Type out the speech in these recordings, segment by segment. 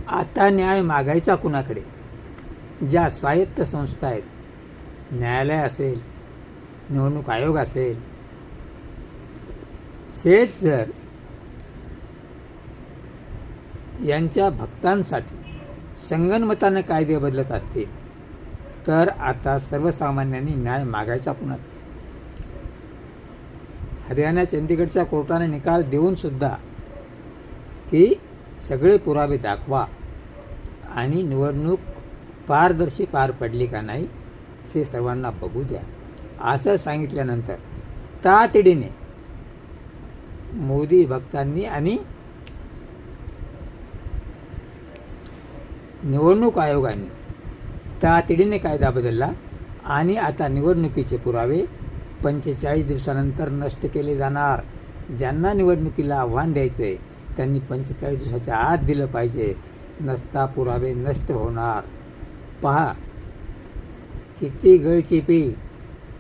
आता न्याय मागायचा कुणाकडे? ज्या स्वायत्त संस्था आहेत, न्यायालय असेल, निवडणूक आयोग असेल, हेच जर यांच्या भक्तांसाठी संगनमताने कायदे बदलत असतील तर आता सर्वसामान्यांनी न्याय मागायचा कुणाकडे? हरियाणा चंदीगडच्या कोर्टाने निकाल देऊन सुद्धा की सगळे पुरावे दाखवा आणि निवडणूक पारदर्शी पार पडली का नाही हे सर्वांना बघू द्या असं सांगितल्यानंतर तातडीने मोदी भक्तांनी आणि निवडणूक आयोगाने तातडीने कायदा बदलला आणि आता निवडणुकीचे पुरावे 45 दिवसानंतर नष्ट केले जाणार. ज्यांना निवडणुकीला आव्हान द्यायचं आहे त्यांनी 45 दिवसाच्या आत दिलं पाहिजे, नसता पुरावे नष्ट होणार. पहा किती गळचिपी,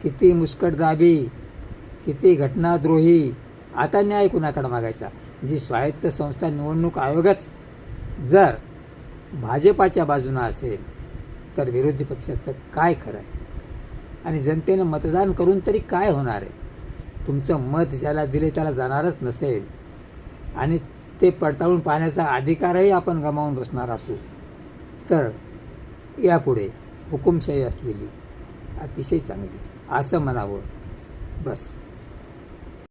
किती मुस्कटदाबी, किती घटनाद्रोही. आता न्याय कुणाकडे मागायचा? जी स्वायत्त संस्था निवडणूक आयोगच जर भाजपाच्या बाजूनं असेल तर विरोधी पक्षाचं काय खरं आहे? आणि जनतेनं मतदान करून तरी काय होणार आहे? तुमचं मत ज्याला दिले त्याला जाणारच नसेल आणि ते पडताळून पाहण्याचा अधिकारही आपण गमावून बसणार असू तर यापुढे हुकुमशाही असलेली अतिशय चांगली असं म्हणावं बस.